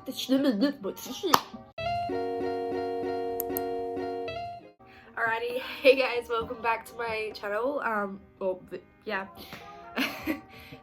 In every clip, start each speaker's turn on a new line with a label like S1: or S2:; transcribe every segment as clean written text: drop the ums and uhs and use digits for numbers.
S1: Alrighty, hey guys, welcome back to my channel.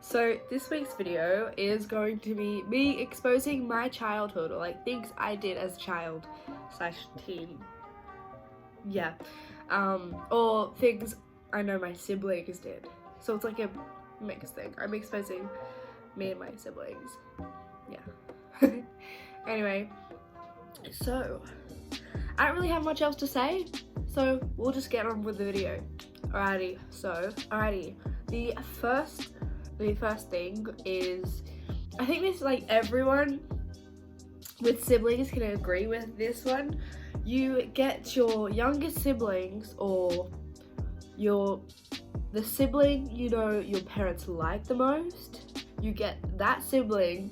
S1: So this week's video is going to be me exposing my childhood, or like things I did as a child / teen. Yeah. Or things I know my siblings did. So it's like a mixed thing. I'm exposing me and my siblings. Yeah. Anyway, so I don't really have much else to say, so we'll just get on with the video. Alrighty, the first thing is, I think this, like, everyone with siblings can agree with this one. You get your younger siblings, or the sibling you know your parents like the most. You get that sibling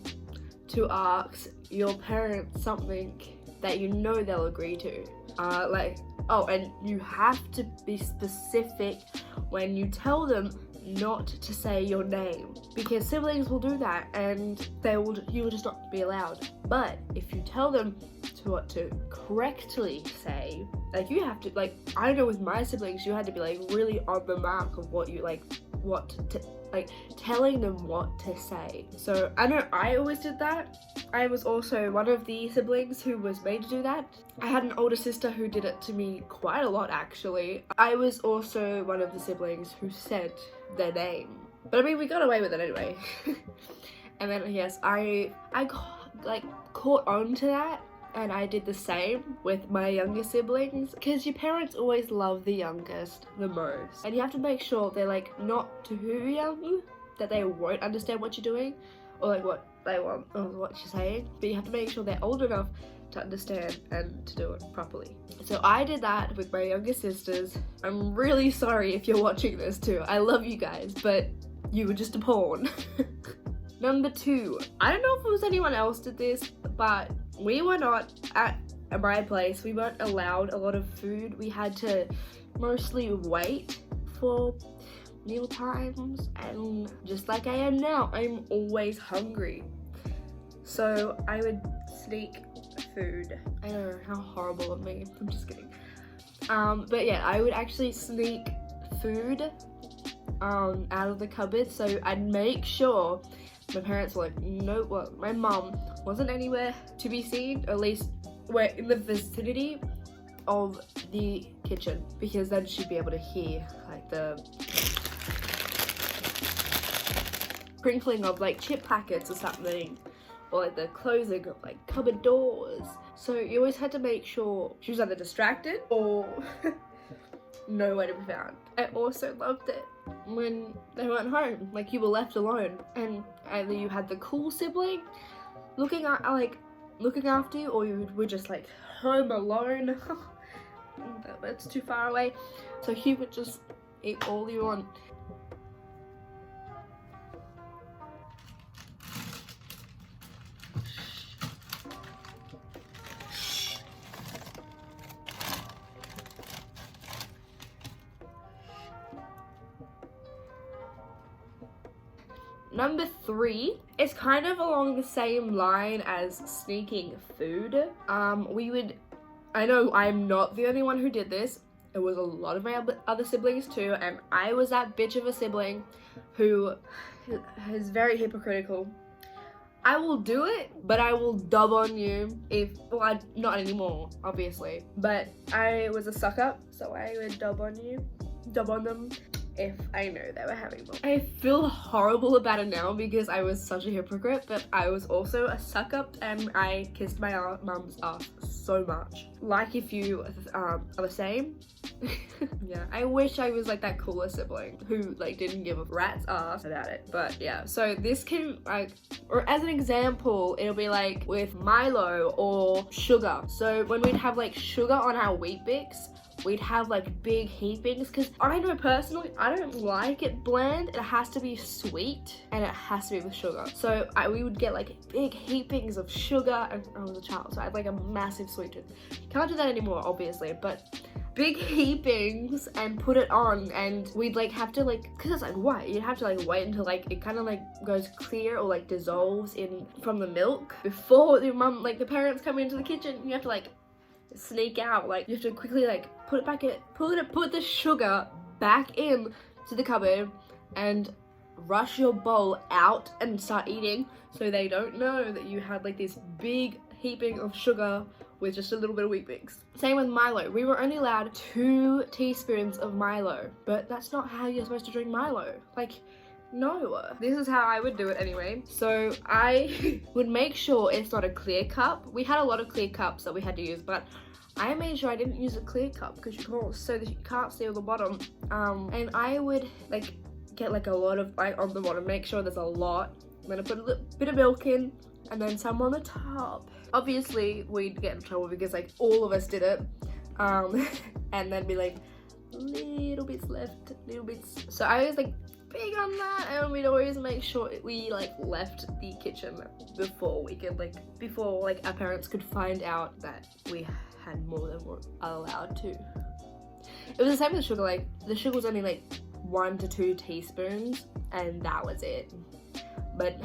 S1: to ask your parents something that you know they'll agree to. And you have to be specific when you tell them not to say your name, because siblings will do that and you will just not be allowed. But if you tell them what to correctly say, like, you have to, like, I know with my siblings, you had to be like really on the mark of what you telling them what to say. So I know I always did that. I was also one of the siblings who was made to do that. I had an older sister who did it to me quite a lot, actually. I was also one of the siblings who said their name, but I mean, we got away with it anyway. And then yes, I caught on to that, and I did the same with my younger siblings, because your parents always love the youngest the most, and you have to make sure they're like not too young that they won't understand what you're doing, or like what they want or what you're saying, but you have to make sure they're old enough to understand and to do it properly. So I did that with my younger sisters. I'm really sorry if you're watching this too. I love you guys, but you were just a pawn. Number 2, I don't know if it was anyone else did this, but we were not at my place. We weren't allowed a lot of food. We had to mostly wait for meal times, and just like I am now, I'm always hungry. So I would sneak food. I know, how horrible of me. I'm just kidding. But yeah, I would actually sneak food out of the cupboard. So I'd make sure my parents were like, no, well, my mum wasn't anywhere to be seen, or at least we're in the vicinity of the kitchen, because then she'd be able to hear like the crinkling of like chip packets or something, or like the closing of like cupboard doors. So you always had to make sure she was either distracted or nowhere to be found. I also loved it when they weren't home, like you were left alone, and either you had the cool sibling looking after you, or you were just like home alone. That's too far away, so you would just eat all you want. Number 3 is kind of along the same line as sneaking food. I know I'm not the only one who did this. It was a lot of my other siblings too, and I was that bitch of a sibling who is very hypocritical. I will do it, but I will dub on you not anymore, obviously. But I was a suck up, so I would dub on them if I know they were having one. I feel horrible about it now because I was such a hypocrite, but I was also a suck up, and I kissed my mum's ass so much. Like, if you are the same. Yeah, I wish I was like that cooler sibling who like didn't give a rat's ass about it. But yeah, so this can, like, or as an example, it'll be like with Milo or sugar. So when we'd have like sugar on our Wheat Bix, we'd have like big heapings, because I know personally I don't like it bland. It has to be sweet, and it has to be with sugar. So we would get like big heapings of sugar, and I was a child, so I had like a massive sweet tooth. Can't do that anymore, obviously, but big heapings and put it on, and we'd like have to like, because it's like white, you'd have to like wait until like it kind of like goes clear or like dissolves in from the milk before the mum, like the parents come into the kitchen. You have to like sneak out, like you have to quickly like put it back in, put the sugar back in to the cupboard and rush your bowl out and start eating, so they don't know that you had like this big heaping of sugar with just a little bit of wheat mix. Same with Milo. We were only allowed 2 teaspoons of Milo, but that's not how you're supposed to drink Milo. Like, no. This is how I would do it anyway. So I would make sure it's not a clear cup. We had a lot of clear cups that we had to use, but I made sure I didn't use a clear cup because so that you can't see on the bottom. And I would like get like a lot of like on the bottom, make sure there's a lot. I'm gonna put a little bit of milk in and then some on the top. Obviously we'd get in trouble because like all of us did it. And then be like little bits left, little bits. So I was like big on that, and we'd always make sure we like left the kitchen before we could like, before like our parents could find out that we had more than we're allowed to. It was the same with the sugar, like the sugar was only like 1 to 2 teaspoons and that was it. But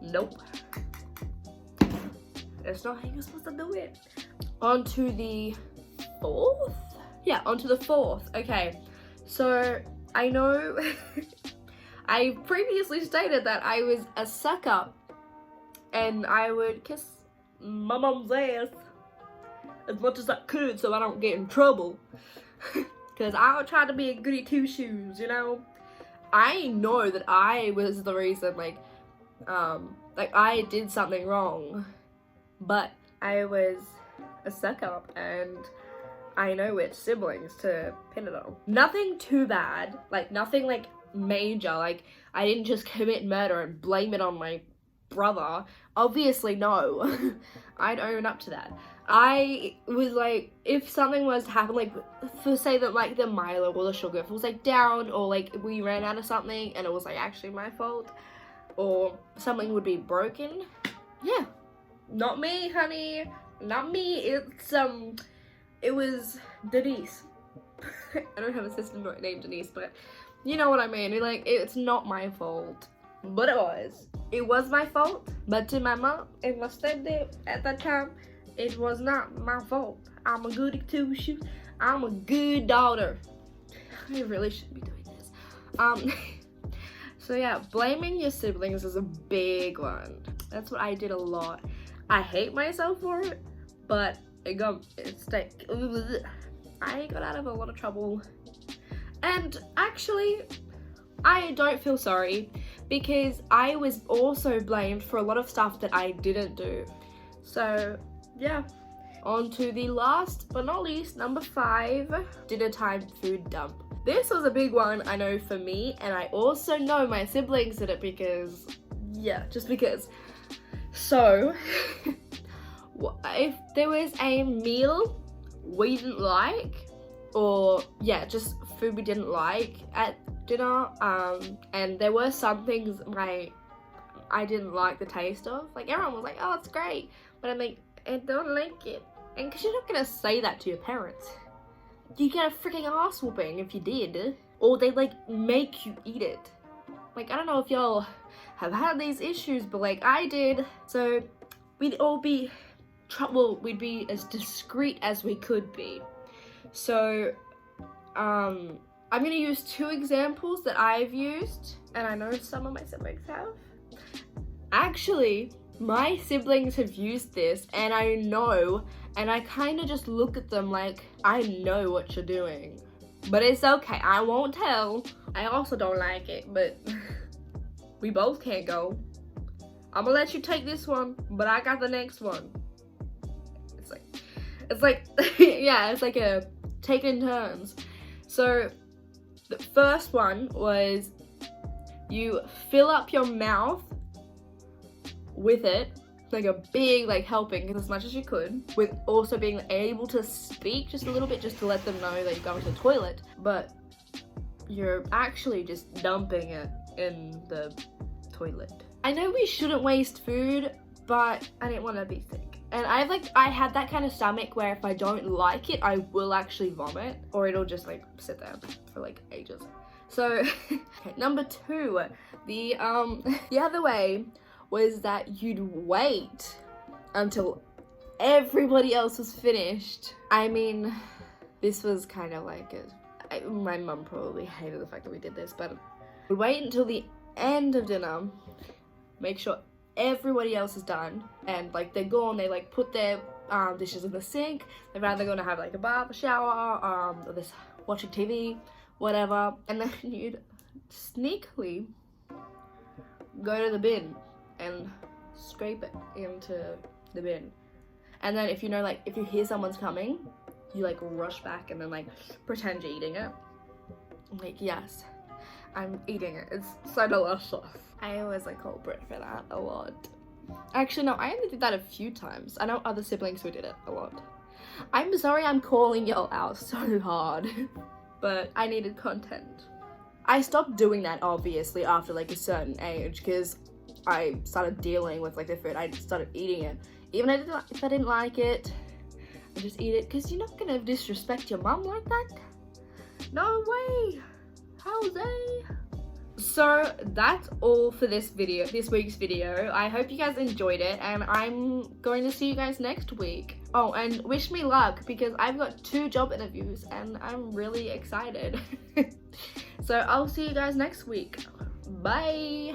S1: nope, that's not how you're supposed to do it. On to the 4th? Yeah, on to the 4th. Okay, so I know I previously stated that I was a sucker and I would kiss my mom's ass as much as I could so I don't get in trouble. Because I would try to be a goody two-shoes, you know? I know that I was the reason, like I did something wrong, but I was a suck-up and I know which siblings to pin it on. Nothing too bad, like nothing like major, like I didn't just commit murder and blame it on my brother. Obviously no. I'd own up to that. I was like, if something was to happen, like for say that like the Milo or the sugar, if it was like down or like we ran out of something and it was like actually my fault, or something would be broken, yeah, not me, honey, not me. It was Denise. I don't have a sister named Denise, but you know what I mean. Like, it's not my fault, but it was my fault. But to my mom and my stepdad at that time, it was not my fault. I'm a goody two-shoes. I'm a good daughter. I really shouldn't be doing this. So yeah, blaming your siblings is a big one. That's what I did a lot. I hate myself for it, but I got out of a lot of trouble. And actually, I don't feel sorry because I was also blamed for a lot of stuff that I didn't do. So yeah, on to the last but not least, number 5, dinner time food dump. This was a big one, I know, for me, and I also know my siblings did it because, yeah, just because. So, if there was a meal we didn't like, or yeah, just food we didn't like at dinner, and there were some things I didn't like the taste of, like everyone was like, oh, it's great, but I'm like, I don't like it. And because you're not gonna say that to your parents. You get a freaking ass whooping if you did, or they like make you eat it. Like, I don't know if y'all have had these issues, but like I did. So we'd all be we'd be as discreet as we could be. So I'm gonna use 2 examples that I've used, and I know some of my siblings have. Actually, my siblings have used this, and I know, and I kind of just look at them like, I know what you're doing. But it's okay, I won't tell. I also don't like it, but we both can't go. I'm gonna let you take this one, but I got the next one. It's like, yeah, it's like a taking turns. So the first one was you fill up your mouth with it, like a big like helping as much as you could, with also being able to speak just a little bit, just to let them know that you're going to the toilet, but you're actually just dumping it in the toilet. I know we shouldn't waste food, but I didn't want to be sick. And I had that kind of stomach where if I don't like it, I will actually vomit, or it'll just like sit there for like ages. So okay, number 2, the other way was that you'd wait until everybody else was finished. I mean, this was kind of like my mum probably hated the fact that we did this, but we'd wait until the end of dinner, make sure everybody else is done, and like they're gone, they like put their dishes in the sink, they're either gonna have like a bath, a shower, or this watching TV, whatever, and then you'd sneakily go to the bin and scrape it into the bin. And then if you know, like if you hear someone's coming, you like rush back and then like pretend you're eating it. Like, yes, I'm eating it, it's so delicious. I was a culprit for that a lot. Actually, no, I only did that a few times. I know other siblings who did it a lot. I'm sorry I'm calling y'all out so hard, but I needed content. I stopped doing that obviously after like a certain age, because I started dealing with like the food. I started eating it. Even if I didn't like it, I just eat it, because you're not gonna disrespect your mum like that. No way, Jose. So that's all for this week's video. I hope you guys enjoyed it, and I'm going to see you guys next week. Oh, and wish me luck, because I've got 2 job interviews and I'm really excited. So I'll see you guys next week. Bye.